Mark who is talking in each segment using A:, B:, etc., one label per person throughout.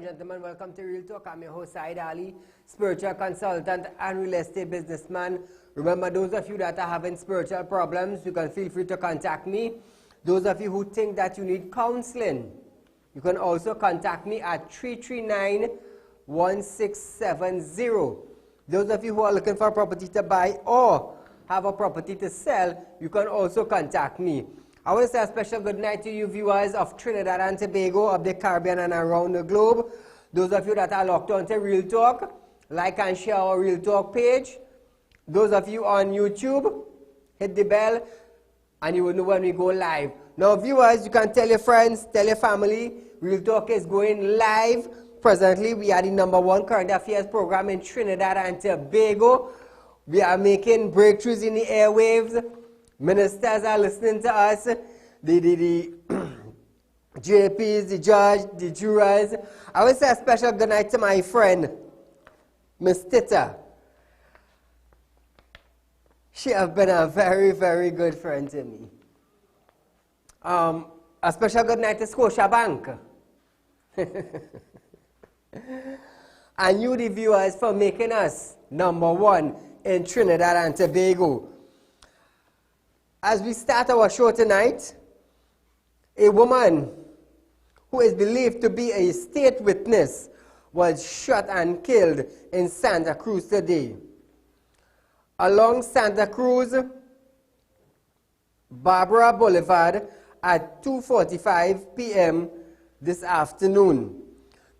A: gentlemen, welcome to Real Talk. I'm your host, Saieed Ali, spiritual consultant and real estate businessman. Remember, those of you that are having spiritual problems, you can feel free to contact me. Those of you who think that you need counseling, you can also contact me at 339-1670. Those of you who are looking for a property to buy or have a property to sell, you can also contact me. I want to say a special good night to you viewers of Trinidad and Tobago, of the Caribbean and around the globe. Those of you that are locked on to Real Talk, like and share our Real Talk page. Those of you on YouTube, hit the bell and you will know when we go live. Now viewers, you can tell your friends, tell your family, Real Talk is going live. Presently, we are the #1 current affairs program in Trinidad and Tobago. We are making breakthroughs in the airwaves. Ministers are listening to us, the JPs, the judge, the jurors. I will say a special good night to my friend, Miss Tita. She has been a very, very good friend to me. A special good night to Scotiabank. And you, the viewers, for making us #1 in Trinidad and Tobago. As we start our show tonight, a woman who is believed to be a state witness was shot and killed in Santa Cruz today. Along Santa Cruz, Barbara Boulevard at 2:45 p.m. this afternoon.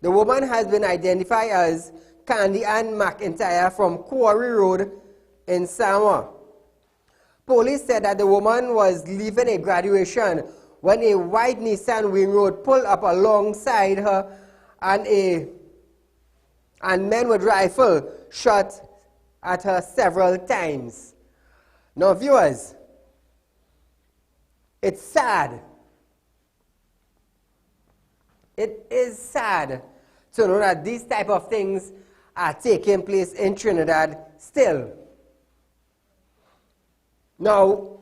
A: The woman has been identified as Candy Ann McIntyre from Quarry Road in Samoa. Police said that the woman was leaving a graduation when a white Nissan Wing Road pulled up alongside her and men with rifle shot at her several times. Now viewers, it's sad. It is sad to know that these type of things are taking place in Trinidad still. Now,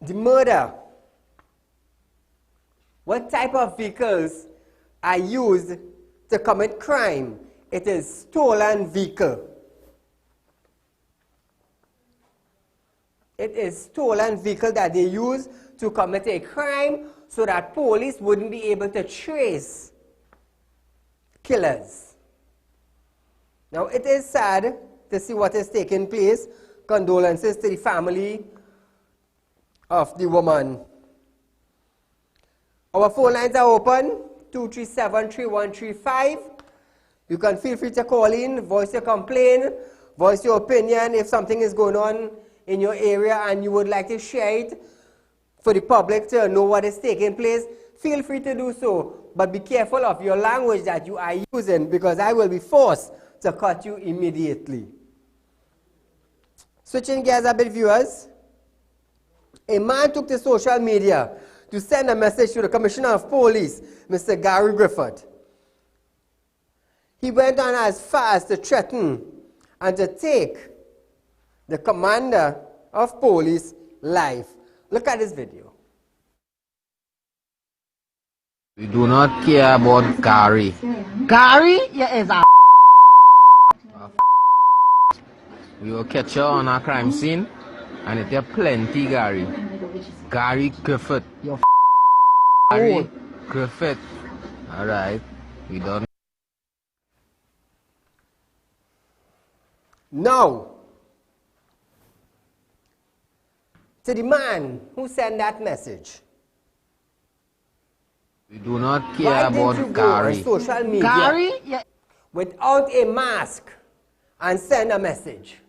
A: the murder, what type of vehicles are used to commit crime? It is stolen vehicle. It is stolen vehicle that they use to commit a crime so that police wouldn't be able to trace killers. Now, it is sad to see what is taking place. Condolences to the family of the woman. Our phone lines are open, 237-3135. You can feel free to call in, voice your complaint, voice your opinion if something is going on in your area and you would like to share it for the public to know what is taking place. Feel free to do so, but be careful of your language that you are using because I will be forced to cut you immediately. Switching gears a bit, viewers, a man took to social media to send a message to the Commissioner of Police, Mr. Gary Griffith. He went on as far as to threaten and to take the Commander of Police life. Look at this video.
B: We do not care about Gary.
C: Gary, you is a
B: We will catch you on a crime scene, and it is plenty Gary. Gary Griffith.
C: You're
B: Gary Griffith. Alright, we done.
A: Now, to the man who sent that message.
B: We do not
A: Why
B: care
A: didn't you
B: about
A: go on
B: Gary.
A: social media
C: Gary, you
A: without a mask and send a message?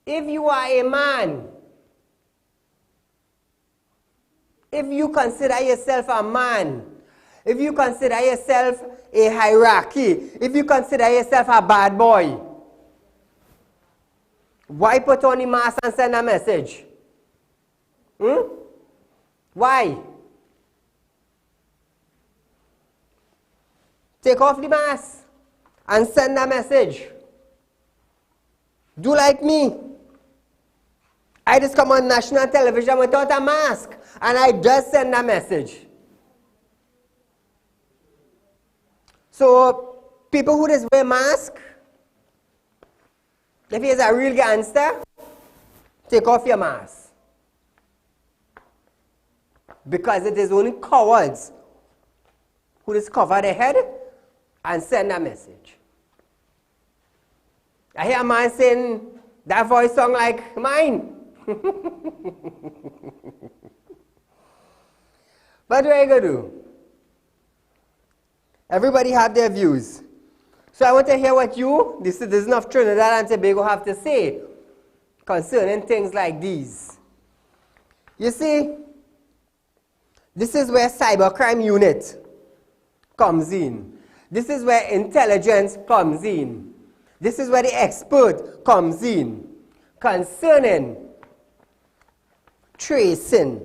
A: If you are a man, if you consider yourself a man, if you consider yourself a hierarchy, if you consider yourself a bad boy, why put on the mask and send a message? Why? Take off the mask and send a message. Do like me. I just come on national television without a mask and I just send a message. So, people who just wear mask, if he is a real gangster, take off your mask. Because it is only cowards who just cover their head and send a message. I hear a man saying, that voice sound like mine. But what are you going to do? Everybody have their views. So I want to hear what you, the citizen of Trinidad and Tobago, have to say concerning things like these. You see, this is where cybercrime unit comes in. This is where intelligence comes in. This is where the expert comes in concerning tracing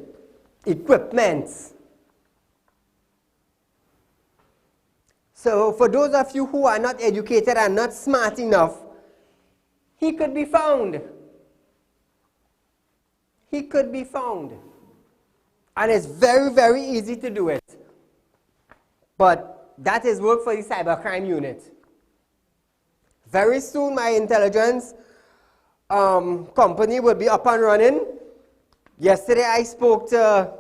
A: equipment. So for those of you who are not educated and not smart enough, he could be found. He could be found. And it's very, very easy to do it. But that is work for the cybercrime unit. Very soon my intelligence company will be up and running. Yesterday I spoke to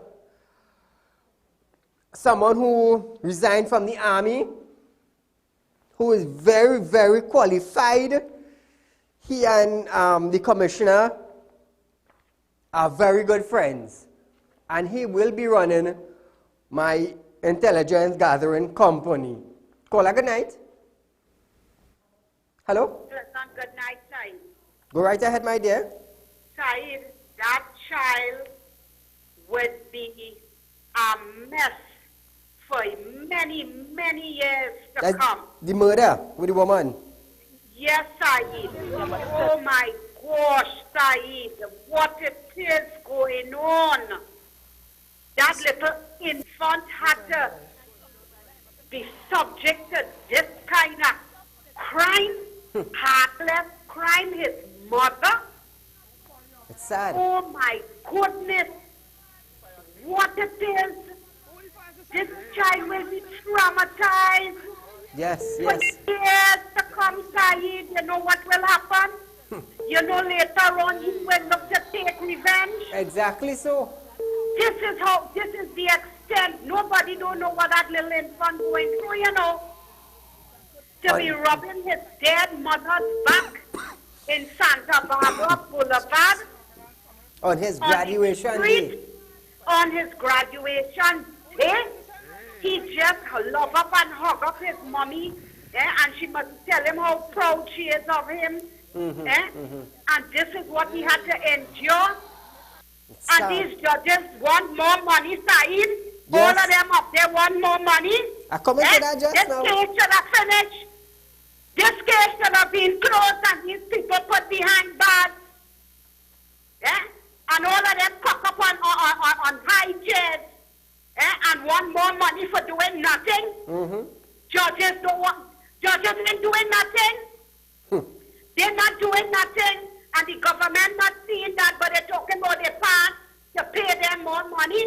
A: someone who resigned from the army, who is very, very qualified. He and the commissioner are very good friends. And he will be running my intelligence gathering company. Caller, good night. Hello?
D: Good night, Saeed.
A: Go right ahead, my dear.
D: Saeed, that child would be a mess for many, many years to
A: That's
D: come.
A: the murder with the woman.
D: Yes, Saeed. Oh my gosh, Saeed, what it is going on. That little infant had to be subject to this kind of crime, heartless crime, his mother.
A: It's sad.
D: Oh my goodness, what it is. This child will be traumatized.
A: Yes,
D: For
A: yes.
D: years to come, Saeed, you know what will happen? You know later on he will look to take revenge.
A: Exactly so.
D: This is the extent. Nobody don't know what that little infant going through, you know. To be rubbing his dead mother's back in Santa Barbara Boulevard.
A: On his graduation day.
D: On his graduation day. He just love up and hug up his mommy. And she must tell him how proud she is of him. And this is what he had to endure. And these judges want more money, Saeed.
A: Yes.
D: All of them up there want more money.
A: I come into that just
D: this
A: now.
D: case should have finished. This case should have been closed and these people put behind bars. And all of them cock up on high chairs. And want more money for doing nothing. Judges ain't doing nothing. They're not doing nothing. And the government not seeing that, but they're talking about their past to pay them more money.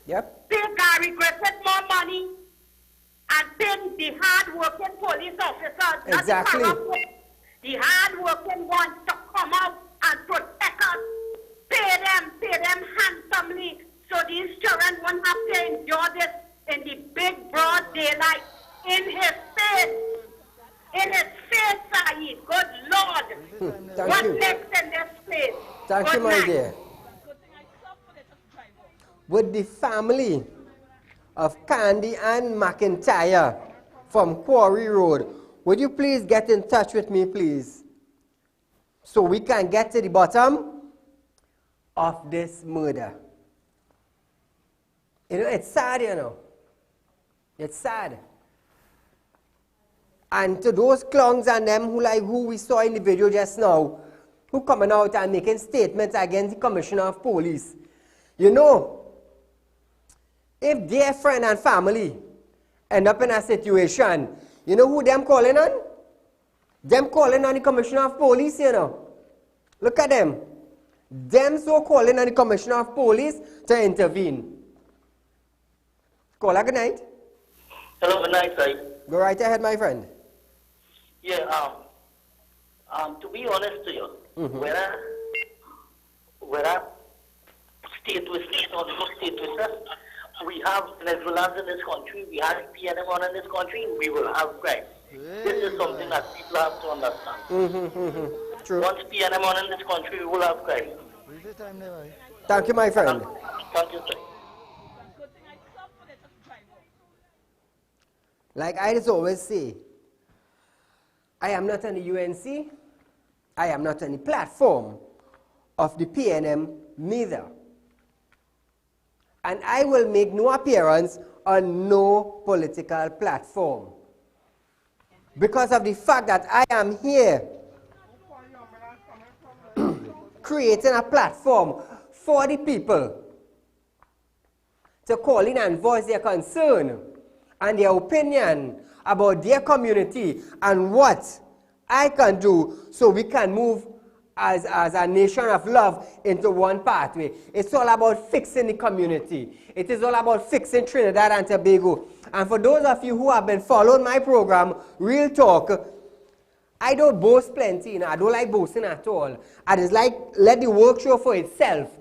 A: Yep.
D: Pay Gary Griffith more money. And pay the hard-working police officers.
A: Exactly.
D: Not the corrupt, the hard-working ones to come out and protect us. Pay them handsomely. So these children won't have to endure this in the big broad daylight. In his face. In his face, Saeed. Good Lord.
A: Thank
D: What
A: you.
D: next in this place?
A: Thank
D: Good
A: you, my
D: night.
A: dear. With the family of Candy and McIntyre from Quarry Road, would you please get in touch with me, please? So we can get to the bottom of this murder. You know, it's sad, you know. It's sad. And to those clowns and them who we saw in the video just now, who coming out and making statements against the Commissioner of Police, you know, if their friend and family end up in a situation, you know who them calling on? Them calling on the Commissioner of Police, you know. Look at them. Them so calling on the Commissioner of Police to intervene. Caller, good night.
E: Hello, good night, Saeed.
A: Go right ahead, my friend.
E: Yeah, to be honest to you, whether state with state or no state with us, we have Venezuelans in this country, we have PNM on in this country, we will have crime. This is something that people have to understand.
A: True.
E: Once PNM on in this country, we will have crime.
A: Thank you, my friend.
E: Thank you, sir.
A: Like I just always say, I am not on the UNC, I am not on the platform of the PNM neither. And I will make no appearance on no political platform. Because of the fact that I am here creating a platform for the people to call in and voice their concern and their opinion about their community and what I can do so we can move as a nation of love into one pathway. It's all about fixing the community. It is all about fixing Trinidad and Tobago. And for those of you who have been following my program, Real Talk, I don't boast plenty, you know. I don't like boasting at all. I just like let the work show for itself.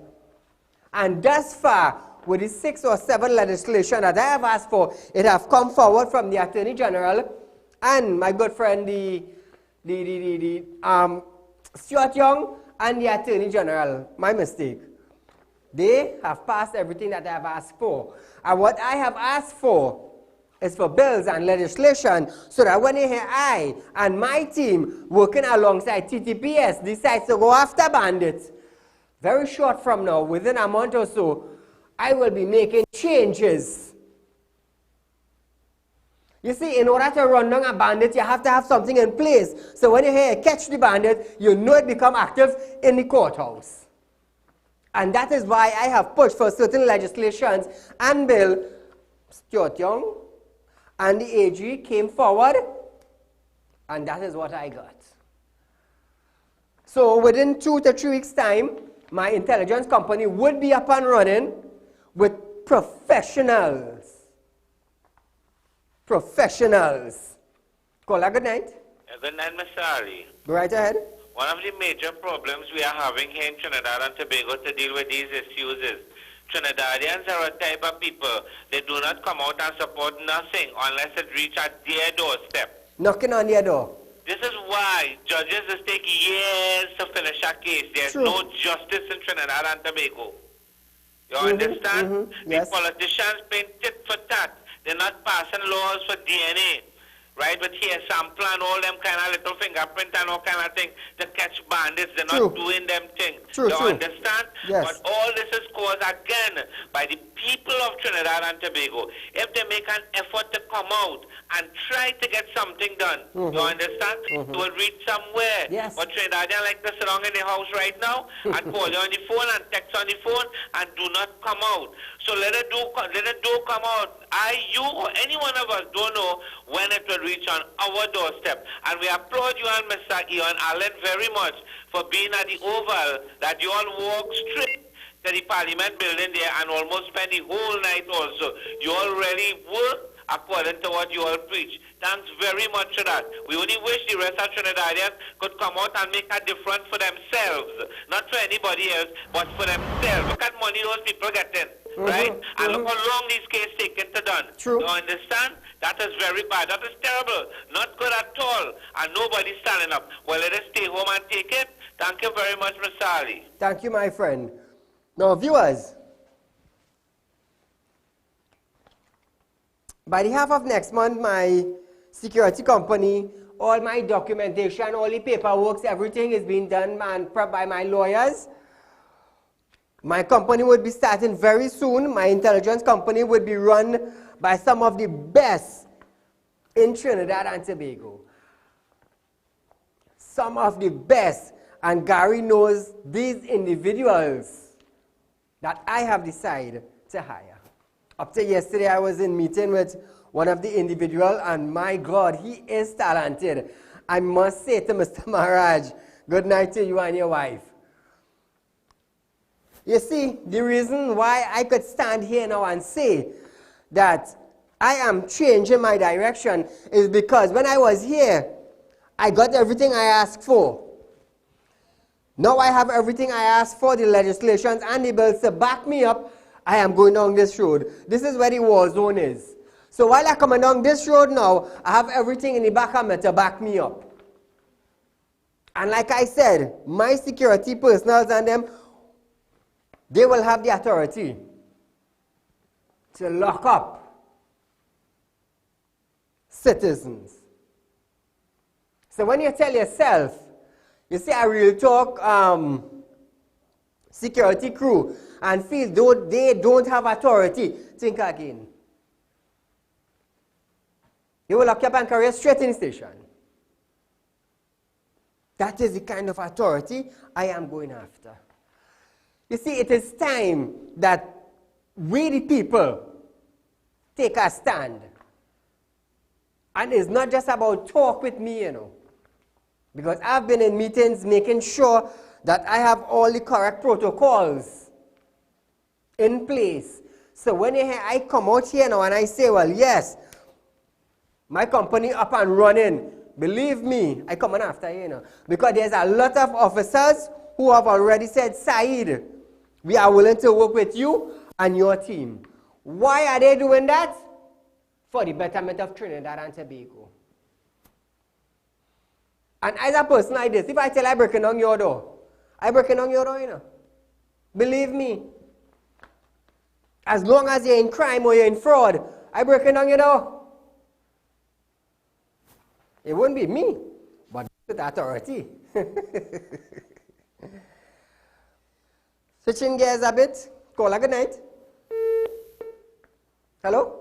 A: And thus far, with the 6 or 7 legislation that I have asked for, it have come forward from the Attorney General and my good friend, Stuart Young and the Attorney General. My mistake. They have passed everything that I have asked for. And what I have asked for is for bills and legislation so that when I and my team working alongside TTPS decides to go after bandits, very short from now, within a month or so, I will be making changes. You see, in order to run down a bandit, you have to have something in place. So when you hear catch the bandit, you know it become active in the courthouse. And that is why I have pushed for certain legislations and bill. Stuart Young and the AG came forward, and that is what I got. So within 2 to 3 weeks' time, my intelligence company would be up and running with professionals. Professionals. Call a good night.
F: Good night, Mr. Ali.
A: Go right ahead.
F: One of the major problems we are having here in Trinidad and Tobago to deal with these issues is Trinidadians are a type of people, they do not come out and support nothing unless it reaches their doorstep.
A: Knocking on their door.
F: This is why judges just take years to finish a case. There's
A: True.
F: no justice in Trinidad and Tobago. You understand?
A: Yes.
F: The politicians paying tit for tat. They're not passing laws for DNA. Right, but here sample and all them kind of little fingerprint and all kind of thing to catch bandits. They're not doing them things.
A: True.
F: You understand?
A: Yes.
F: But all this is caused again by the people of Trinidad and Tobago. If they make an effort to come out and try to get something done, you understand? It will reach somewhere.
A: Yes.
F: But Trinidadians like to sit down in the house right now and call you on the phone and text on the phone and do not come out. So let it do come out. You or any one of us don't know when it will reach on our doorstep. And we applaud you and Mr. Ian Allen very much for being at the Oval, that you all walk straight to the Parliament building there and almost spend the whole night also. You all really work according to what you all preach. Thanks very much for that. We only wish the rest of Trinidadians could come out and make a difference for themselves. Not for anybody else, but for themselves. Look at money those people getting, right? And look how long these cases taken to done.
A: True.
F: You understand? That is very bad. That is terrible. Not good at all. And nobody's standing up. Well, let us stay home and take it. Thank you very much, Mr. Ali.
A: Thank you, my friend. Now, viewers, by the half of next month, my security company, all my documentation, all the paperwork, everything is being done and prepped by my lawyers. My company would be starting very soon. My intelligence company would be run by some of the best in Trinidad and Tobago. Some of the best. And Gary knows these individuals that I have decided to hire. Up to yesterday, I was in meeting with one of the individuals, and my God, he is talented. I must say to Mr. Maharaj, good night to you and your wife. You see, the reason why I could stand here now and say that I am changing my direction is because when I was here, I got everything I asked for. Now I have everything I asked for, the legislations and the bills to back me up. I am going down this road. This is where the war zone is. So while I'm coming down this road now, I have everything in the back of me to back me up. And like I said, my security personnel and them, they will have the authority to lock up citizens. So when you tell yourself, you see a real talk security crew and feel though they don't have authority, think again. You will lock you up and carry you straight in the station. That is the kind of authority I am going after. You see, it is time that we the people take a stand. And it's not just about talk with me, you know. Because I've been in meetings making sure that I have all the correct protocols in place. So when I come out here now and I say, well, yes, my company up and running, believe me, I come on after you, you know. Because there's a lot of officers who have already said, Saeed, we are willing to work with you and your team. Why are they doing that? For the betterment of Trinidad and Tobago. And as a person like this, if I tell I breaking down your door, I breaking down your door, you know. Believe me. As long as you're in crime or you're in fraud, I breaking down your door. It wouldn't be me, but with authority. Switching gears a bit. Call a good night. Hello?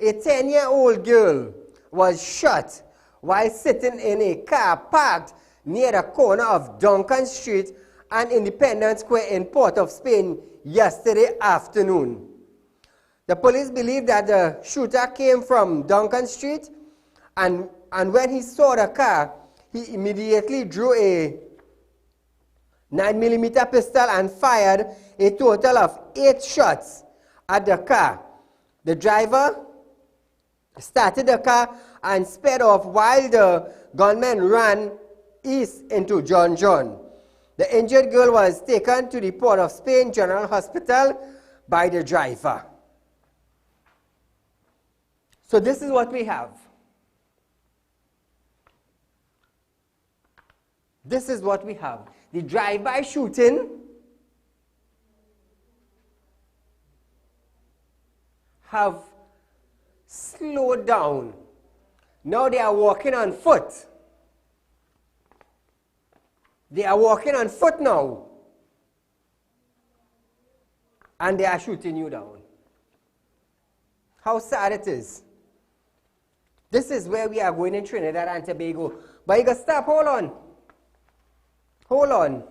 A: A 10-year-old girl was shot while sitting in a car parked near the corner of Duncan Street and Independence Square in Port of Spain yesterday afternoon. The police believe that the shooter came from Duncan Street, and when he saw the car, he immediately drew a 9mm pistol and fired a total of 8 shots at the car. The driver started the car and sped off while the gunman ran east into John John. The injured girl was taken to the Port of Spain General Hospital by the driver. So this is what we have. This is what we have. The drive-by shooting have slowed down. Now they are walking on foot. They are walking on foot now. And they are shooting you down. How sad it is. This is where we are going in Trinidad and Tobago. But you got to stop. Hold on. Hold on.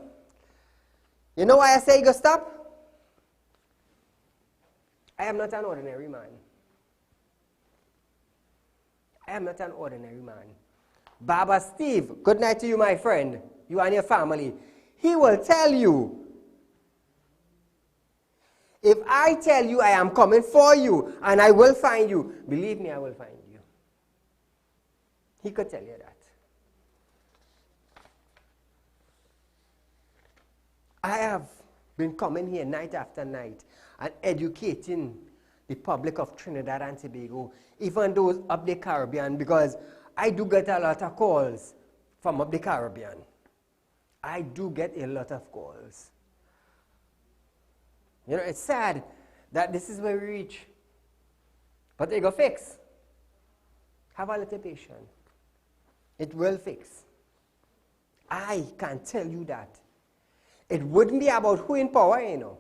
A: You know why I say you got to stop? I am not an ordinary man. I am not an ordinary man. Baba Steve, good night to you, my friend. You and your family. He will tell you. If I tell you I am coming for you and I will find you, believe me, I will find you. He could tell you that. I have been coming here night after night and educating the public of Trinidad and Tobago, even those up the Caribbean, because I do get a lot of calls from up the Caribbean. I do get a lot of calls. You know, it's sad that this is where we reach. But they go fix. Have a little patience. It will fix. I can tell you that. It wouldn't be about who in power, you know.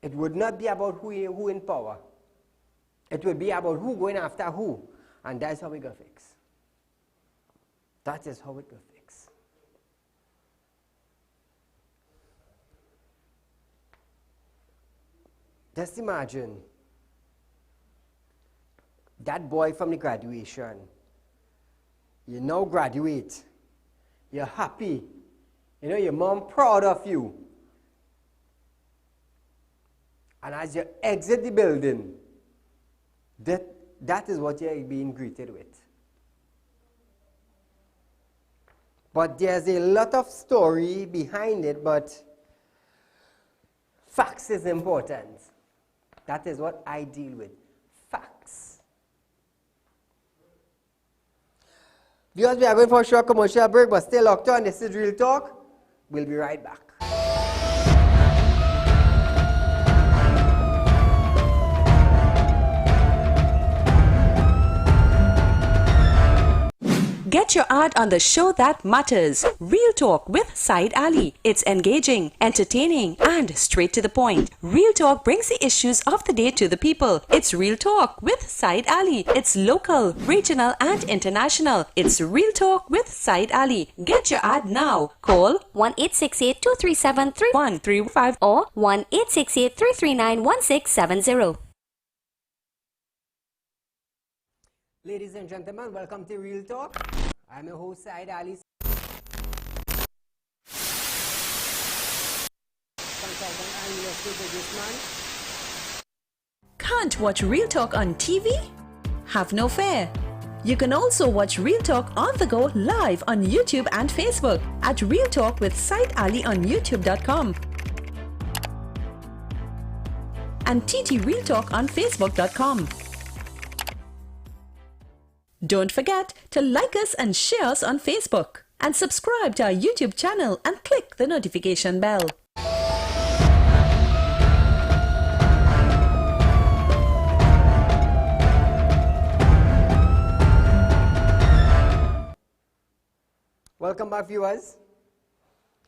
A: It would not be about who in power. It would be about who going after who. And that's how we go fix. That is how we go fix. Just imagine that boy from the graduation. You now graduate. You're happy. You know, your mom proud of you. And as you exit the building, that is what you're being greeted with. But there's a lot of story behind it, but facts is important. That is what I deal with. Facts. Viewers, we are going for a short commercial break, but stay locked on. This is Real Talk. We'll be right back.
G: Get your ad on the show that matters. Real Talk with Saieed Ali. It's engaging, entertaining, and straight to the point. Real Talk brings the issues of the day to the people. It's Real Talk with Saieed Ali. It's local, regional, and international. It's Real Talk with Saieed Ali. Get your ad now. Call 1-868-237-3135 or 1-868-339-1670.
A: Ladies and gentlemen, welcome to Real Talk. I'm your host, Saieed Ali. Consultant and industry businessman.
G: Can't watch Real Talk on TV? Have no fear. You can also watch Real Talk on the go live on YouTube and Facebook at Real Talk with Saieed Ali on YouTube.com and TT Real Talk on Facebook.com. Don't forget to like us and share us on Facebook and subscribe to our YouTube channel and click the notification bell.
A: Welcome back, viewers.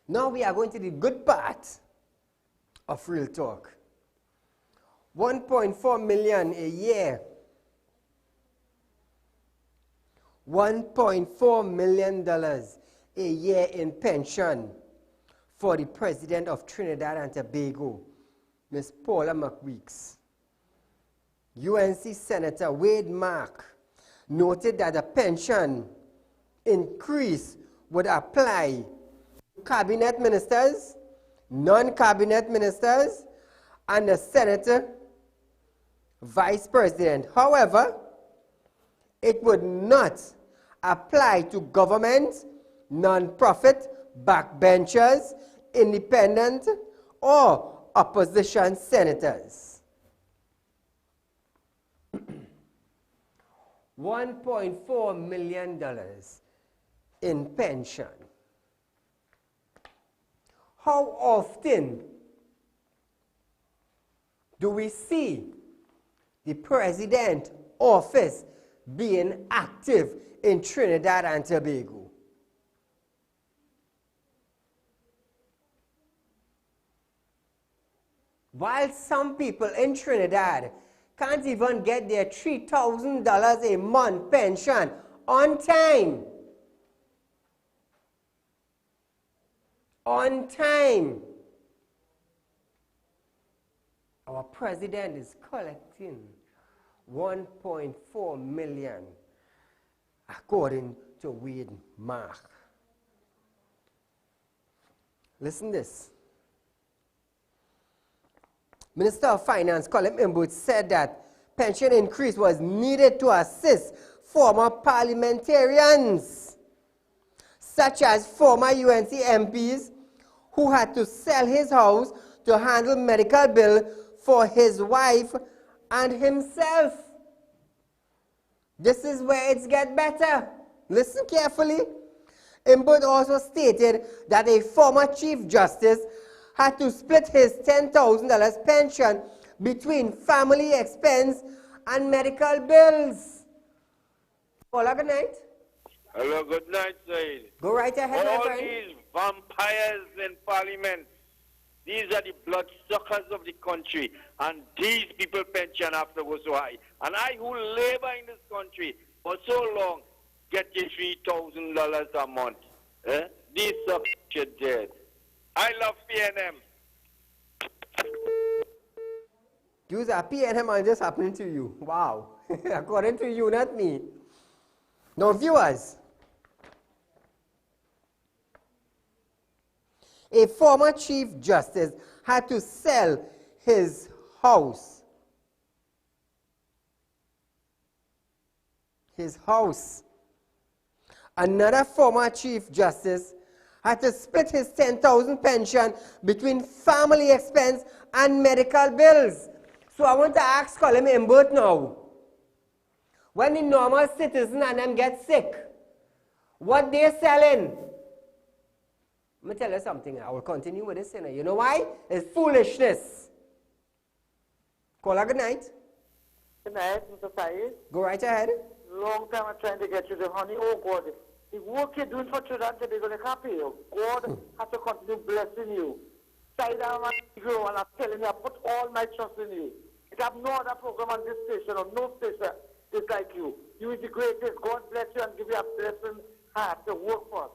A: Now we are going to the good part of Real Talk. 1.4 million a year. $1.4 million a year in pension for the President of Trinidad and Tobago, Ms. Paula McWeeks. UNC Senator Wade Mark noted that the pension increase would apply to cabinet ministers, non-cabinet ministers, and the Senator Vice President. However, it would not apply to government, non-profit, backbenchers, independent, or opposition senators. $1.4 million in pension. How often do we see the president office being active in Trinidad and Tobago? While some people in Trinidad can't even get their $3,000 a month pension on time. On time. Our president is collecting 1.4 million, according to Wade Mark. Listen this. Minister of Finance Colin Imboot said that pension increase was needed to assist former parliamentarians, such as former UNC MPs who had to sell his house to handle medical bill for his wife and himself. This is where it gets better. Listen carefully. Imboot also stated that a former Chief Justice had to split his $10,000 pension between family expense and medical bills. Paula, good night.
F: Hello, good night, Said.
A: Go right ahead, my
F: All
A: friend.
F: these vampires in parliament, these are the bloodsuckers of the country, and these people pension have to go so high. And I, who labor in this country for so long, get you $3,000 a month. These suckers shit dead. I love PNM.
A: Use a PNM and just happening to you. Wow. According to you, not me. Now, viewers, a former Chief Justice had to sell his house. His house. Another former Chief Justice had to split his 10,000 pension between family expense and medical bills. So I want to ask Colin Imbert now. When the normal citizen and them get sick, what they're selling? Let me tell you something. I will continue with this. You know why? It's foolishness. Call her good night.
E: Good night, Mr. Saeed.
A: Go right ahead.
E: Long time I'm trying to get you the honey. Oh, God. The work you're doing for children today, they're going to pay you. God has to continue blessing you. Saeed Ali, and I'm telling you, I put all my trust in you. I have no other program on this station or no station is like you. You is the greatest. God bless you and give you a blessing heart to work for.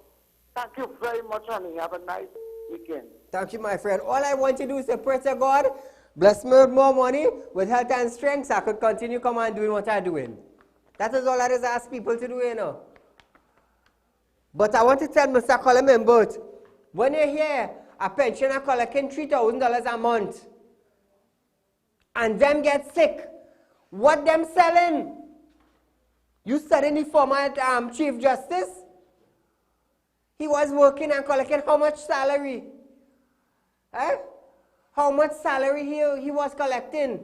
E: Thank you very much, honey. Have a nice weekend.
A: Thank you, my friend. All I want to do is to pray to God, bless me with more money, with health and strength, so I could continue come on doing what I'm doing. That is all I just ask people to do, you know. But I want to tell Mr. Colin Imbert, when you hear a pensioner collecting $3,000 a month, and them get sick, what them selling? You studying the former Chief Justice? He was working and collecting how much salary? Eh? How much salary he was collecting?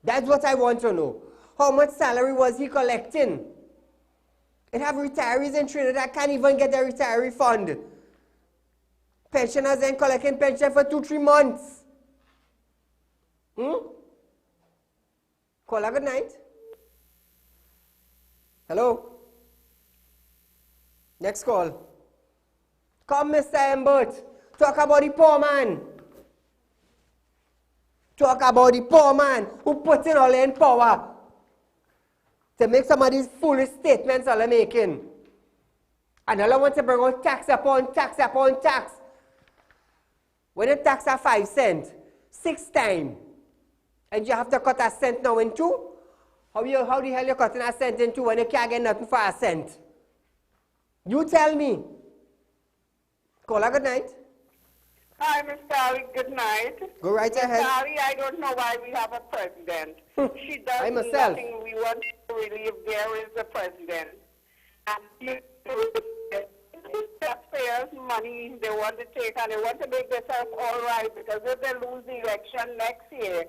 A: That's what I want to know. How much salary was he collecting? It have retirees in Trinidad that can't even get their retiree fund. Pensioners then collecting pension for 2-3 months. Call her good night. Hello? Next call. Come, Mr. Imbert. Talk about the poor man. Talk about the poor man who put in all in power to make some of these foolish statements all they're making. And all I want to bring out tax upon tax upon tax. When you tax a 5 cents, 6 times, and you have to cut a cent now in 2, how the hell you cutting a cent in 2 when you can't get nothing for a cent? You tell me. Call her good night.
D: Hi, Mr. Ali. Good night.
A: Go right ahead.
D: Mr. Ali, I don't know why we have a president. She does
A: I myself.
D: nothing. We want to relieve. There is the president. And taxpayers' money they want to take, and they want to make themselves all right, because if they lose the election next year,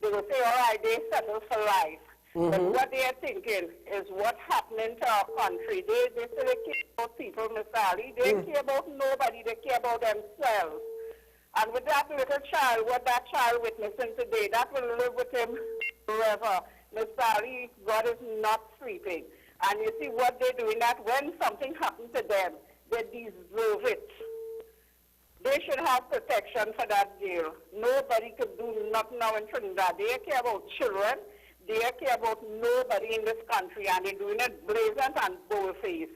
D: they will say, all right, they settle for life. But what they are thinking is what's happening to our country. They say they care about people, Mr. Ali. They care about nobody. They care about themselves. And with that little child, what that child witnessing today, that will live with him forever. Mr. Ali, God is not sleeping. And you see what they're doing, that when something happens to them, they deserve it. They should have protection for that jail. Nobody could do nothing now in Trinidad. They care about children. They care about nobody in this country, and they're doing it blazant and bold-faced.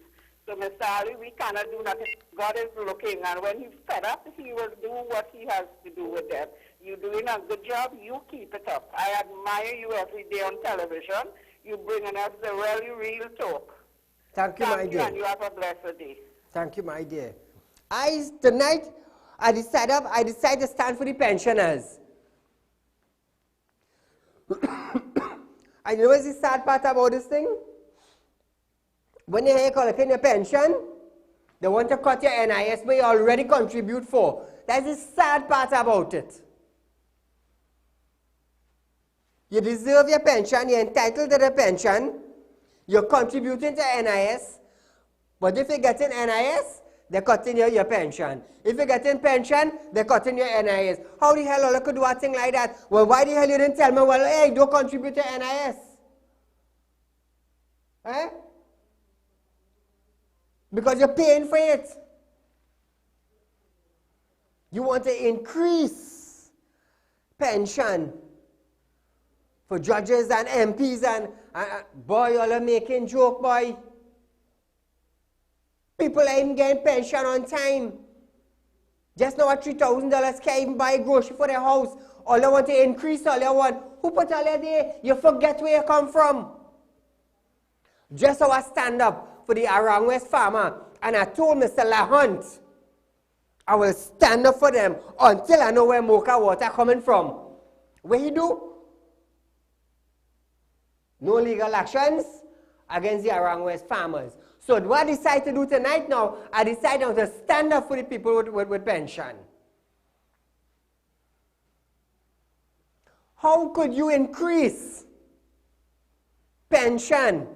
D: So, Mr. Ali, we cannot do nothing. God is looking, and when he's fed up, he will do what he has to do with them. You're doing a good job. You keep it up. I admire you every day on television. You bringing us the really real talk.
A: Thank you, my dear.
D: And you have a blessed day.
A: Thank you, my dear. Tonight, I decided to stand for the pensioners. And you know what's the sad part about this thing? When you hear collecting your pension, they want to cut your NIS where you already contribute for. That's the sad part about it. You deserve your pension, you're entitled to the pension, you're contributing to NIS, but if you're getting NIS, they're cutting your pension. If you're getting pension, they're cutting your NIS. How the hell all I could do a thing like that? Well, why the hell you didn't tell me, well, hey, don't contribute to NIS? Eh? Because you're paying for it. You want to increase pension for judges and MPs and boy, all are making joke, boy. People ain't even getting pension on time. Just now at $3,000 can't even buy grocery for their house. All they want to increase, all they want. Who put all that there? You forget where you come from. Just how I stand up for the Arang West farmer, and I told Mr. LaHunt, I will stand up for them until I know where Mocha water coming from. What he do? No legal actions against the Arang West farmers. So what I decide to do tonight now, I decide now to stand up for the people with pension. How could you increase pension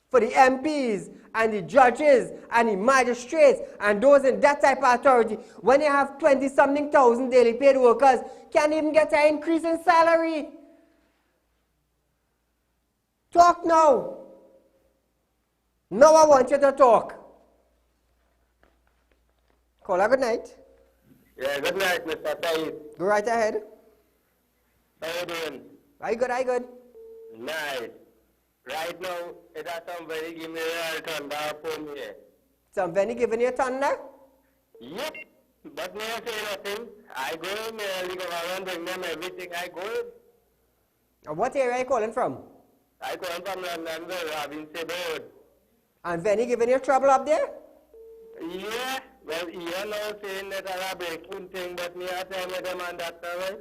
A: for the MPs and the judges and the magistrates and those in that type of authority when you have 20-something thousand daily paid workers can't even get an increase in salary? Talk now. Now I want you to talk. Caller, good night.
E: Yeah, good night, Mr. Saeed.
A: Go right ahead.
E: How you doing?
A: Are you good? Are you good?
E: Nice. Right now, it has somebody give me a thunder from here.
A: Somebody giving you thunder?
E: Yep. But may I say nothing? I go in there, the government bring them everything I go in.
A: What area are you calling from?
E: I come from London, having said
A: And Venny giving you trouble up there?
E: yeah, well, you're now saying that I'm a breaking thing, but me I tell me them and that, right?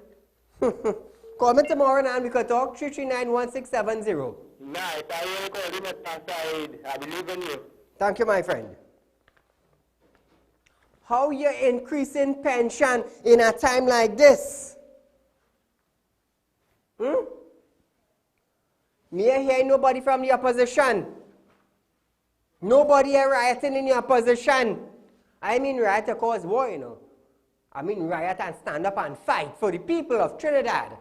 A: Call me tomorrow and we can talk 339-1670.
E: Nice, I will call you Mr. Saeed. I believe in you.
A: Thank you, my friend. How you increasing pension in a time like this? Me I hear nobody from the opposition. Nobody here rioting in the opposition. I mean riot to cause war, you know. I mean riot and stand up and fight for the people of Trinidad.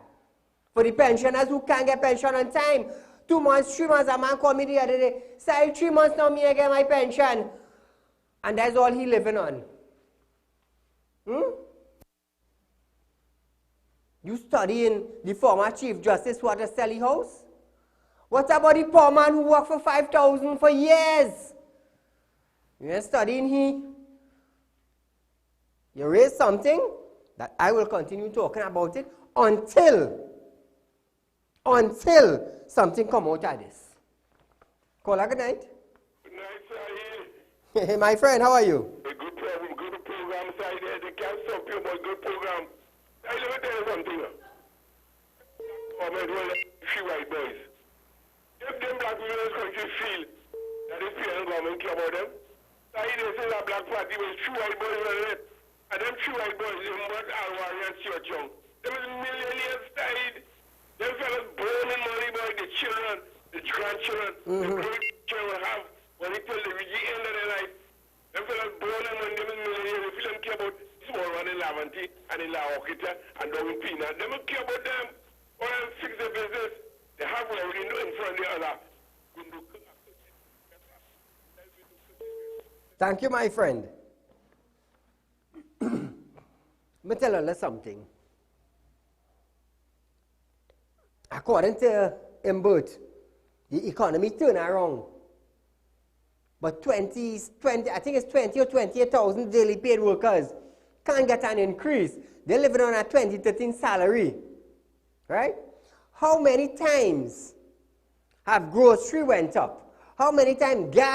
A: For the pensioners who can't get pension on time. 2 months, 3 months, a man called me the other day. Say 3 months now me I get my pension. And that's all he living on. You studying the former Chief Justice who had to sell his house? What about the poor man who worked for 5,000 for years? You ain't studying he? You raise something that I will continue talking about it until something come out of this. Caller, good night.
H: Good night, Saeed.
A: Hey, my friend, how are you?
H: A good program, Saeed. They can't stop you, but good program. I let me tell you something. Three white boys. If them black people in this country feel that this PLN government care about them, Saeed, they say that black party was three white boys on it. And them three white boys, they mud Alwari and Church Young. Them is millionaires, Saeed. Them fellas burning money by the children, the grandchildren, the great-children have when they tell the end of their life. Them fellas burning money, them is millionaires. They feel them care about small one in Laventi and in La Okita and down in Pina. They don't care about them. Or them fix their business. They have everything in front of the other.
A: Thank you, my friend. Let me tell you something. According to Imbert, the economy turned around. But 20, I think it's 20 or 28,000 daily paid workers can't get an increase. They're living on a 2013 salary. Right? How many times have grocery went up? How many times gas?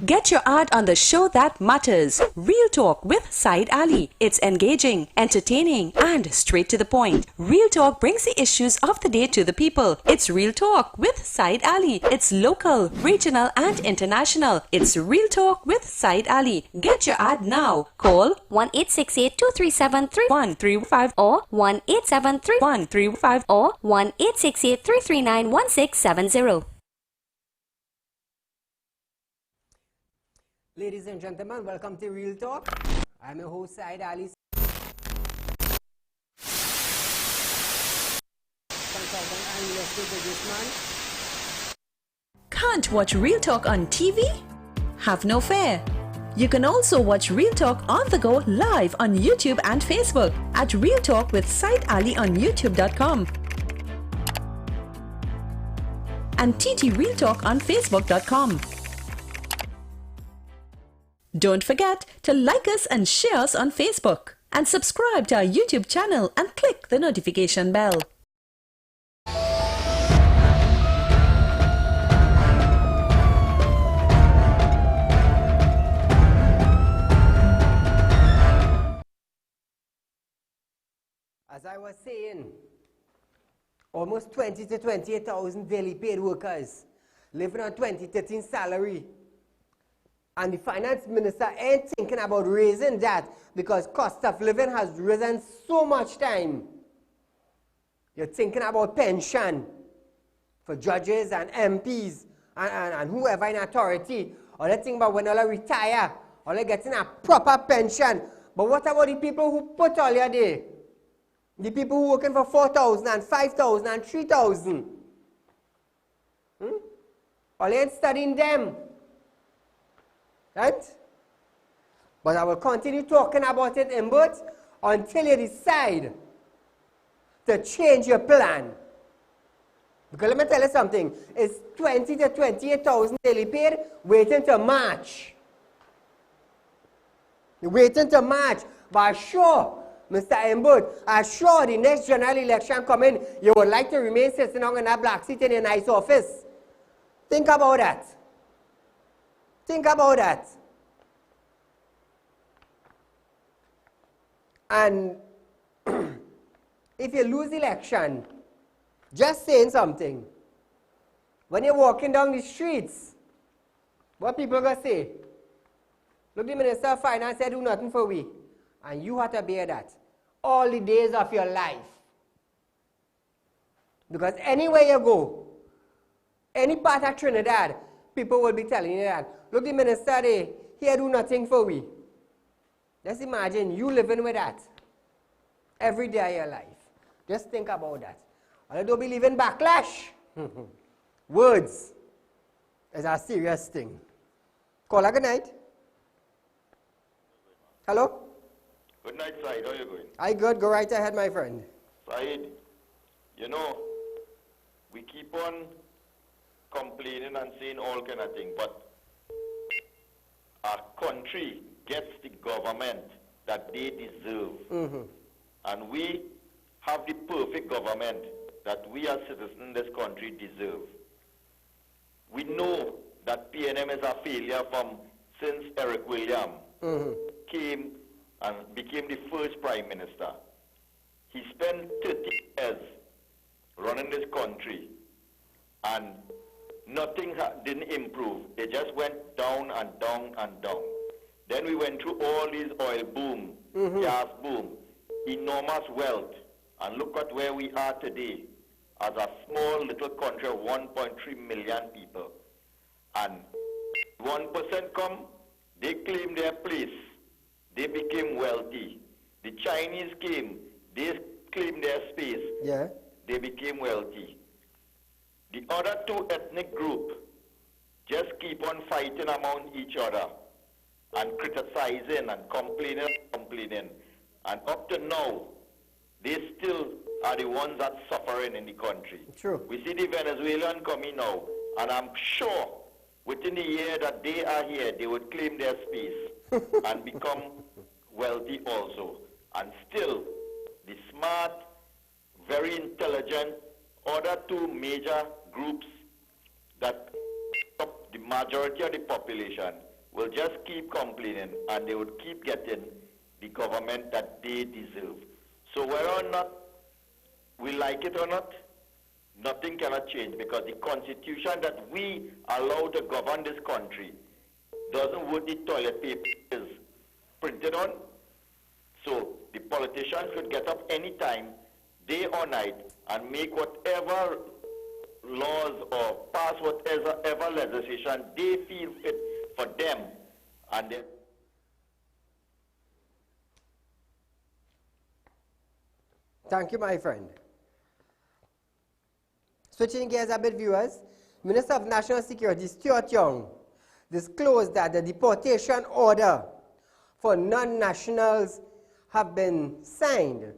G: Get your ad on the show that matters. Real Talk with Saieed Ali. It's engaging, entertaining, and straight to the point. Real Talk brings the issues of the day to the people. It's Real Talk with Saieed Ali. It's local, regional, and international. It's Real Talk with Saieed Ali. Get your ad now. Call 1-868-237-3135 or 1-873-135 or 1-868-339-1670.
A: Ladies and gentlemen, welcome to Real Talk. I'm your host, Saieed Ali. Consultant and real estate businessman.
I: Can't watch Real Talk on TV? Have no fear. You can also watch Real Talk on the go live on YouTube and Facebook at Real Talk with Saieed Ali on YouTube.com. and TT Real Talk on Facebook.com. Don't forget to like us and share us on Facebook. And subscribe to our YouTube channel and click the notification bell.
A: As I was saying, almost 20 to 28,000 daily paid workers living on 2013 salary. And the finance minister ain't thinking about raising that because cost of living has risen so much time. You're thinking about pension for judges and MPs and whoever in authority. Or they think about when they retire, or they getting a proper pension. But what about the people who put all your day? The people who working for 4,000 and 5,000 and 3,000. Or they ain't studying them. Right? But I will continue talking about it in boots until you decide to change your plan. Because let me tell you something, it's 20 to 28,000 daily paid waiting to March. Waiting to March. But I'm sure, Mr. Embud, I'm sure the next general election coming, you would like to remain sitting on that black seat in your nice office. Think about that. Think about that. And if you lose election, just saying something, when you're walking down the streets, what people going to say? Look, the Minister of Finance said do nothing for we. And you have to bear that all the days of your life. Because anywhere you go, any part of Trinidad, people will be telling you that. Look, the minister there, he do nothing for we. Just imagine you living with that every day of your life. Just think about that. And don't believe in backlash. Words is a serious thing. Caller, good night. Hello?
J: Good night, Said. How are you going?
A: I good. Go right ahead, my friend.
J: Said, you know, we keep on complaining and saying all kind of things, but our country gets the government that they deserve. And we have the perfect government that we as citizens in this country deserve. We know that PNM is a failure since Eric William came and became the first Prime Minister. He spent 30 years running this country and nothing didn't improve. They just went down and down and down. Then we went through all these oil boom, gas boom, enormous wealth. And look at where we are today as a small little country of 1.3 million people. And 1% come, they claim their place. They became wealthy. The Chinese came, they claimed their space.
A: Yeah.
J: They became wealthy. The other two ethnic groups just keep on fighting among each other and criticizing and complaining. And up to now, they still are the ones that's suffering in the country.
A: True.
J: We see the Venezuelan coming now, and I'm sure within the year that they are here, they would claim their space and become wealthy also. And still, the smart, very intelligent, other two major groups that the majority of the population will just keep complaining, and they would keep getting the government that they deserve. So whether or not we like it or not, nothing cannot change, because the constitution that we allow to govern this country doesn't what the toilet paper is printed on. So the politicians could get up anytime, day or night, and make whatever laws or pass whatever legislation they feel fit for them. And then
A: Thank you, my friend. Switching gears a bit, viewers, Minister of National Security Stuart Young disclosed that the deportation order for non-nationals have been signed.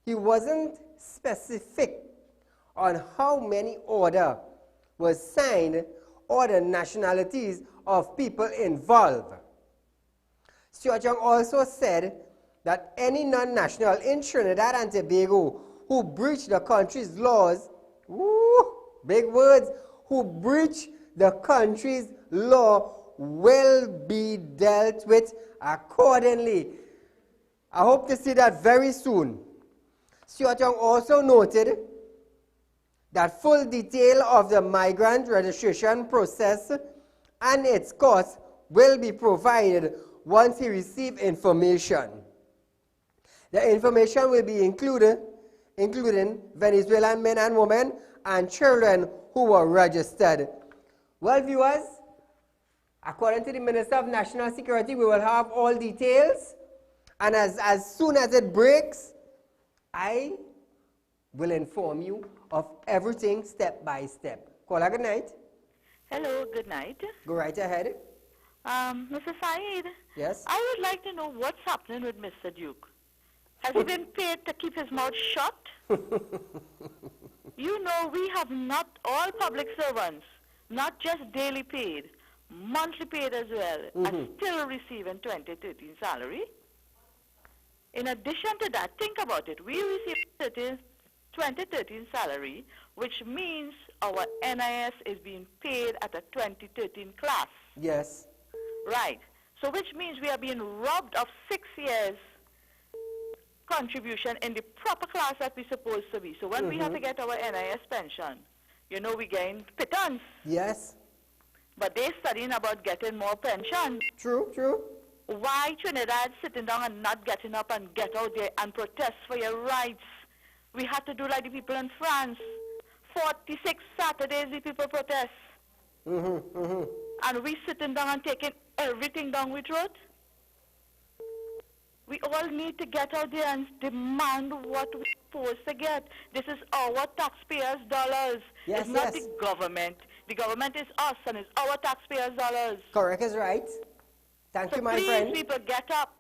A: He wasn't specific on how many order was signed or the nationalities of people involved. Stuart Young also said that any non-national in Trinidad and Tobago who breach the country's laws, big words, who breach the country's law will be dealt with accordingly. I hope to see that very soon. Stuart Young also noted that full detail of the migrant registration process and its costs will be provided once he receives information. The information will be including Venezuelan men and women and children who were registered. Well, viewers, according to the Minister of National Security, we will have all details, and as soon as it breaks, I will inform you of everything step by step. Caller, good night.
K: Hello, good night.
A: Go right ahead.
K: Mr. Saeed.
A: Yes?
K: I would like to know what's happening with Mr. Duke. Has he been paid to keep his mouth shut? You know, we have not all public servants, not just daily paid, monthly paid as well, are still receiving 2013 salary. In addition to that, think about it. We receive 2013 salary, which means our NIS is being paid at a 2013 class.
A: Yes.
K: Right. So which means we are being robbed of 6 years contribution in the proper class that we're supposed to be. So when we have to get our NIS pension, you know, we gain pittance.
A: Yes.
K: But they're studying about getting more pension.
A: True, true.
K: Why Trinidad sitting down and not getting up and get out there and protest for your rights? We had to do like the people in France. 46 Saturdays the people protest. And we sitting down and taking everything down with road. We all need to get out there and demand what we're supposed to get. This is our taxpayers' dollars.
A: Yes,
K: it's not
A: yes.
K: the government. The government is us and it's our taxpayers' dollars.
A: Correct is right. Thank you, my friend.
K: Please, people, get up.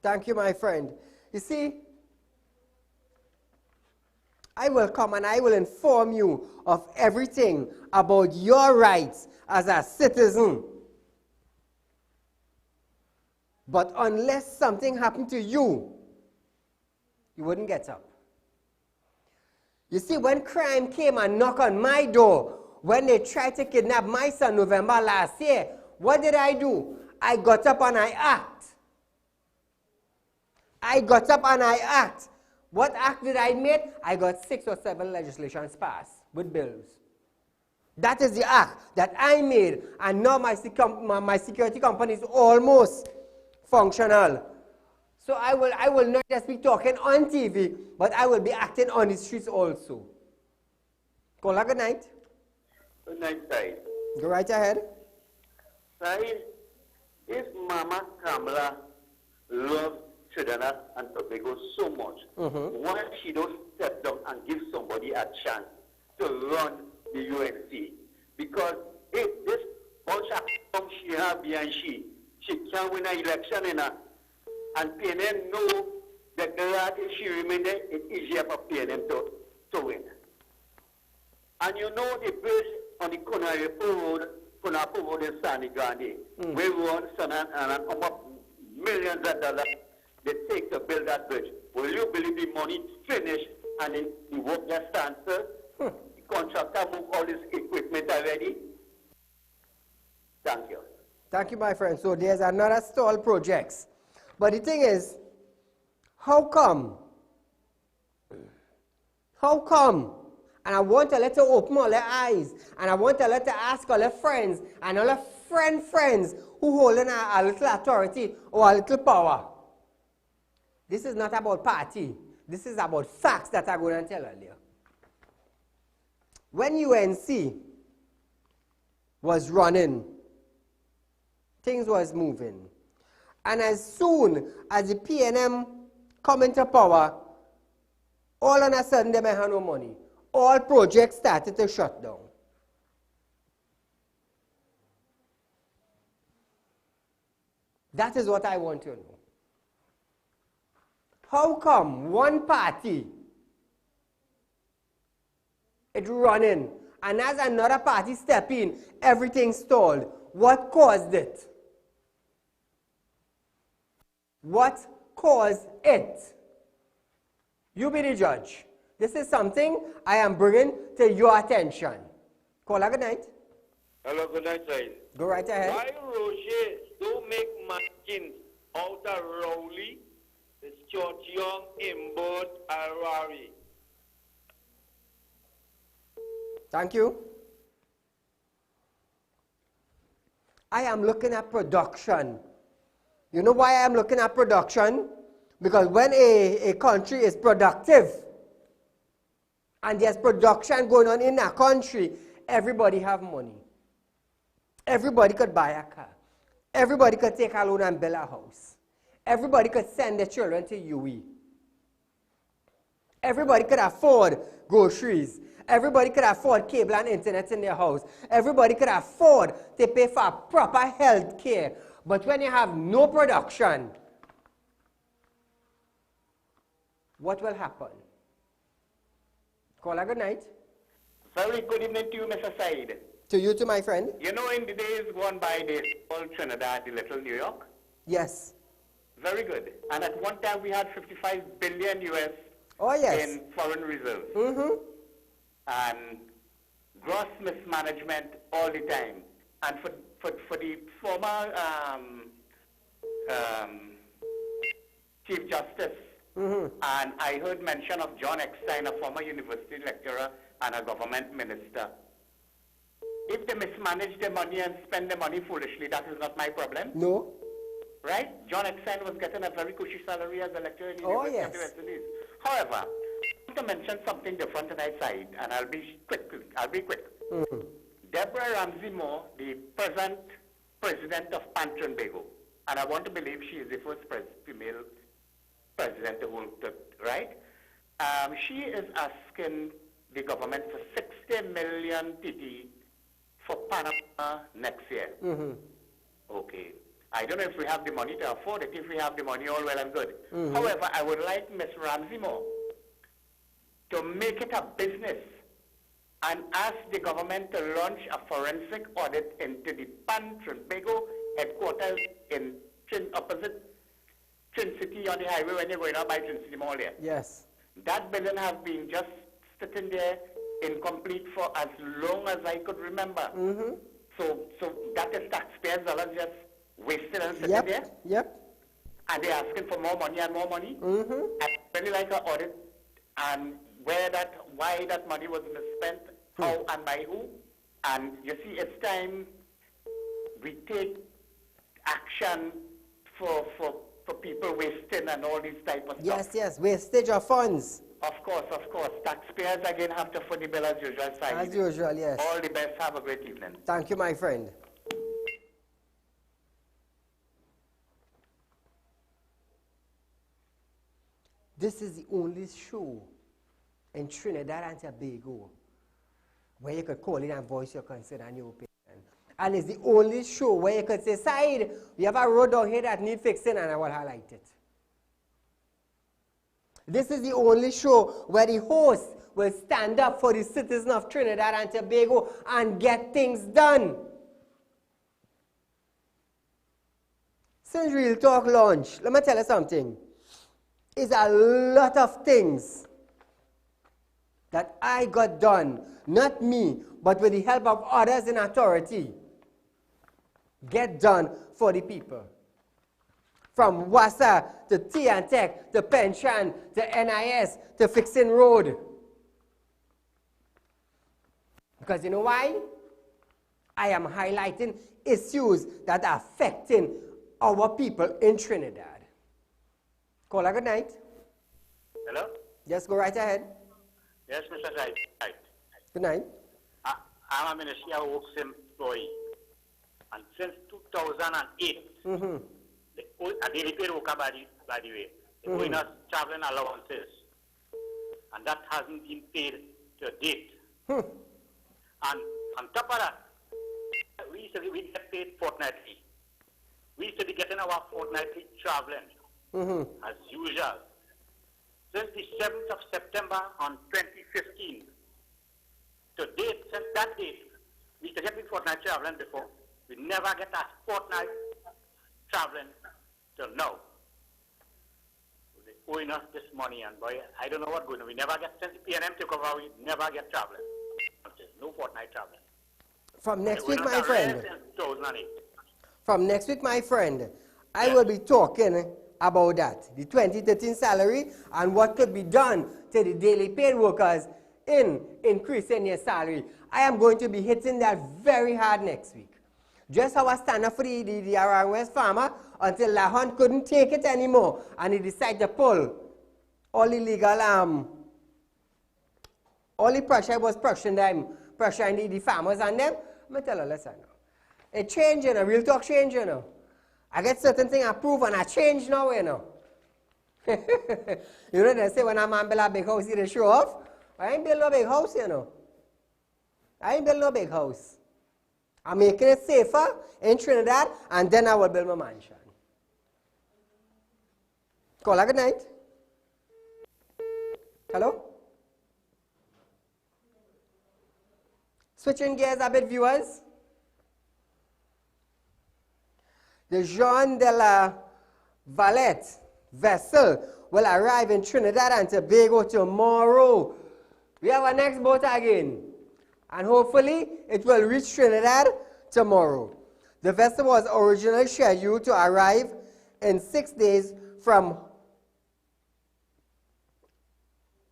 A: Thank you, my friend. You see, I will come and I will inform you of everything about your rights as a citizen. But unless something happened to you, you wouldn't get up. You see, when crime came and knocked on my door, when they tried to kidnap my son November last year, what did I do? I got up and I act. I got up and I act. What act did I make? I got 6 or 7 legislations passed with bills. That is the act that I made, and now my security company is almost functional. So I will not just be talking on TV, but I will be acting on the streets also. Caller, good night.
E: Good night, Saeed.
A: Go right ahead.
E: Saeed, if Mama Kamala loves Trinidad and Tobago so much, why she don't step down and give somebody a chance to run the UNC? Because if this bunch of she have behind she can't win an election in her. And PNM know that if she remains there, it's easier for PNM to win. And you know the bridge on the Konapo Road in Sandy Grande, where we want and millions of dollars they take to build that bridge. Will you believe the money finished and the work just stands still? The contractor moved all this equipment already? Thank you.
A: Thank you, my friend. So there's another stall projects. But the thing is, how come? How come? And I want to let her open all her eyes. And I want to let her ask all her friends and all her friends who holding a little authority or a little power. This is not about party. This is about facts that I'm going to tell earlier. When UNC was running, things was moving. And as soon as the PNM come into power, all of a sudden they may have no money. All projects started to shut down. That is what I want to know. How come one party is running And as another party step in, everything stalled. What caused it? What caused it? You be the judge. This is something I am bringing to your attention. Caller, good night.
H: Hello, good night, Said.
A: Go right ahead.
H: Why Roger don't make machines out of Rowley, the Chorchiong, Imbot, Arari?
A: Thank you. I am looking at production. You know why I am looking at production? Because when a country is productive and there's production going on in a country, everybody have money. Everybody could buy a car. Everybody could take a loan and build a house. Everybody could send their children to UE. Everybody could afford groceries. Everybody could afford cable and internet in their house. Everybody could afford to pay for proper health care. But when you have no production, what will happen? Caller, good night.
L: Very good evening to you, Mr. Said.
A: To you too, my friend.
L: You know, in the days gone by, they called Trinidad the Little New York.
A: Yes.
L: Very good. And at one time, we had 55 billion US in foreign reserves. And gross mismanagement all the time. And for the former Chief Justice, and I heard mention of John Eckstein, a former university lecturer and a government minister. If they mismanage their money and spend the money foolishly, that is not my problem.
A: No.
L: Right? John Eckstein was getting a very cushy salary as a lecturer in the University of the West Indies. However, I want to mention something different tonight, Side, and I'll be quick. Deborah Ramsey Moore, the present president of Trinbago, and I want to believe she is the first female president to hold the, right? She is asking the government for 60 million TT for Panama next year. Okay. I don't know if we have the money to afford it. If we have the money, all well and good. However, I would like Ms. Ramsey Moore to make it a business and ask the government to launch a forensic audit into the Trinbago headquarters in opposite Trin City on the highway when you're going out by Trin City Mall there.
A: Yes.
L: That building has been just sitting there incomplete for as long as I could remember. So that is taxpayers' dollars just wasted and sitting there. And they're asking for more money and more money. I really like an audit and why that money was misspent, how and by who. And you see, it's time we take action for people wasting and all these type of stuff.
A: Yes, wastage of funds.
L: Of course. Taxpayers again have to foot the bill as usual.
A: As usual, yes.
L: All the best. Have a great evening.
A: Thank you, my friend. This is the only show in Trinidad and Tobago where you could call in and voice your concern and your opinion. And it's the only show where you could say, Said, we have a road down here that needs fixing, and I will highlight it. This is the only show where the host will stand up for the citizens of Trinidad and Tobago and get things done. Since Real Talk launched, let me tell you something. It's a lot of things that I got done, not me, but with the help of others in authority, get done for the people. From WASA to T&Tech to pension to NIS to fixing road. Because you know why? I am highlighting issues that are affecting our people in Trinidad. Caller, good night.
M: Hello?
A: Yes, go right ahead.
M: Yes, Mr. Said.
A: Good night.
M: I'm a Ministry of Works employee. And since 2008, a daily paid worker, by the way, the going on traveling allowances. And that hasn't been paid to date. And on top of that, we get paid fortnightly. We used to be getting our fortnightly traveling as usual. Since the 7th of September on 2015 to date, since that fortnight traveling before. We never get a fortnight traveling till now. They owing us this money, and boy, I don't know what's going on. We never get, since the PNM took over, we never get traveling. There's no fortnight traveling.
A: From next week,
M: They
A: my
M: owing us a
A: friend.
M: raise since 2008.
A: From next week, my friend, I will be talking about that, the 2013 salary and what could be done to the daily paid workers in increasing their salary. I am going to be hitting that very hard next week. Just how I stand up for the Arang West farmer until Lahon couldn't take it anymore and he decided to pull all illegal, all the pressure was pressuring the farmers and them. I'm going to tell you, listen now. It changed, you know, real talk change, you know. I get certain things approved and I change now, you know. You know, they say when a man build a big house, he show off. I ain't build no big house, you know. I ain't build no big house. I'm making it safer in Trinidad, and then I will build my mansion. Call a good night. Hello? Switching gears a bit, viewers. The Jean de la Valette vessel will arrive in Trinidad and Tobago tomorrow. We have our next boat again. And hopefully it will reach Trinidad tomorrow. The vessel was originally scheduled to arrive in 6 days from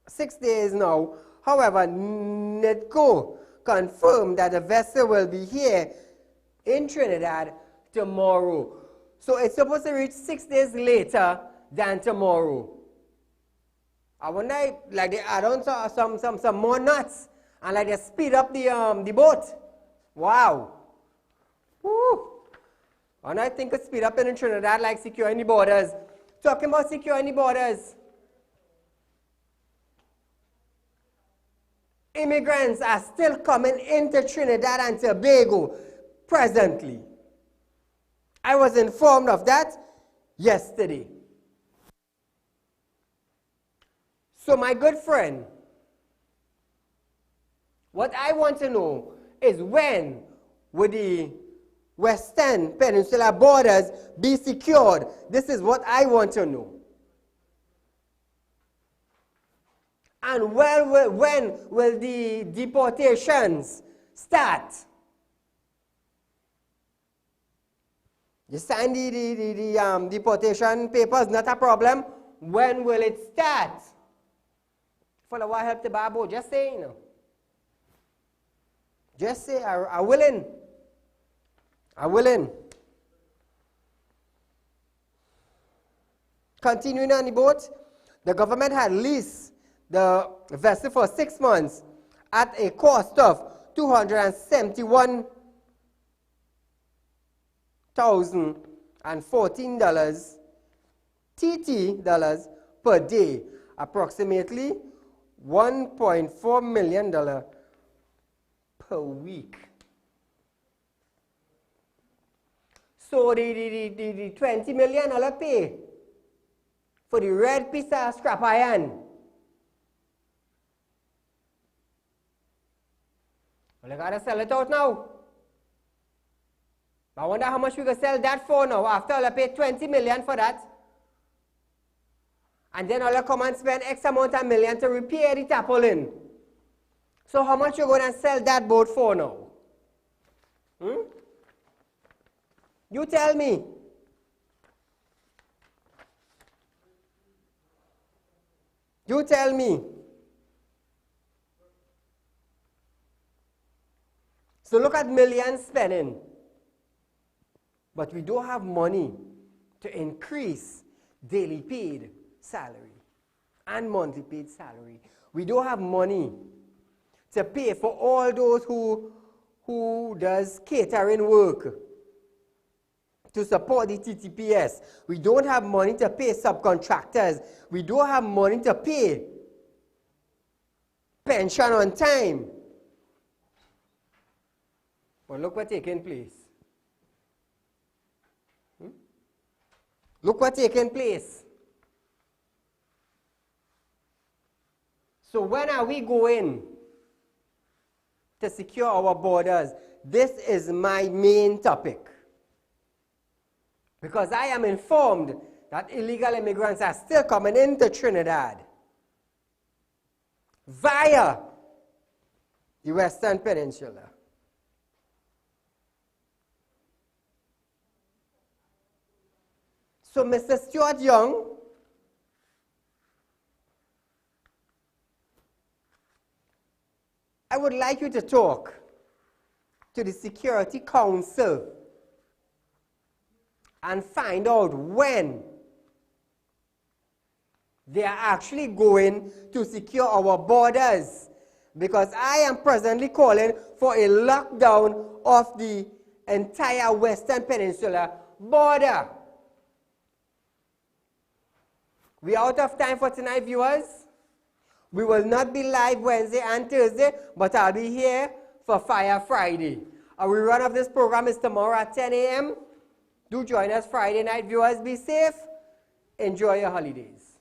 A: 6 days now. However, NEDCO confirmed that the vessel will be here in Trinidad tomorrow. So it's supposed to reach 6 days later than tomorrow. I wonder, like they add on some more nuts and like they speed up the boat. Wow. Woo. And I think it speed up in Trinidad like securing the borders. Talking about securing the borders. Immigrants are still coming into Trinidad and Tobago presently. I was informed of that yesterday. So my good friend, what I want to know is when will the Western Peninsula borders be secured? This is what I want to know. And when will the deportations start? You sign the deportation papers, not a problem. When will it start? For the while help the Babo, just say, you know. Just say, I'm willing. I'm willing. Continuing on the boat, the government had leased the vessel for 6 months at a cost of $271,014 TT dollars per day, approximately $1.4 million per week. So the $20 million pay for the red piece of scrap iron. Well, I gotta sell it out now. I wonder how much we can sell that for now after I pay $20 million for that. And then I'll come and spend X amount of million to repair the tarpaulin. So how much you going to sell that boat for now? You tell me. You tell me. So look at millions spending. But we don't have money to increase daily paid salary and monthly paid salary. We don't have money to pay for all those who does catering work to support the TTPS. We don't have money to pay subcontractors. We don't have money to pay pension on time. But look what's taking place. Look what's taking place. So when are we going to secure our borders? this is my main topic. Because I am informed that illegal immigrants are still coming into Trinidad via the Western Peninsula. So, Mr. Stuart Young, I would like you to talk to the Security Council and find out when they are actually going to secure our borders, because I am presently calling for a lockdown of the entire Western Peninsula border. We are out of time for tonight, viewers. We will not be live Wednesday and Thursday, but I'll be here for Fire Friday. Our rerun of this program is tomorrow at 10 a.m. Do join us Friday night, viewers. Be safe. Enjoy your holidays.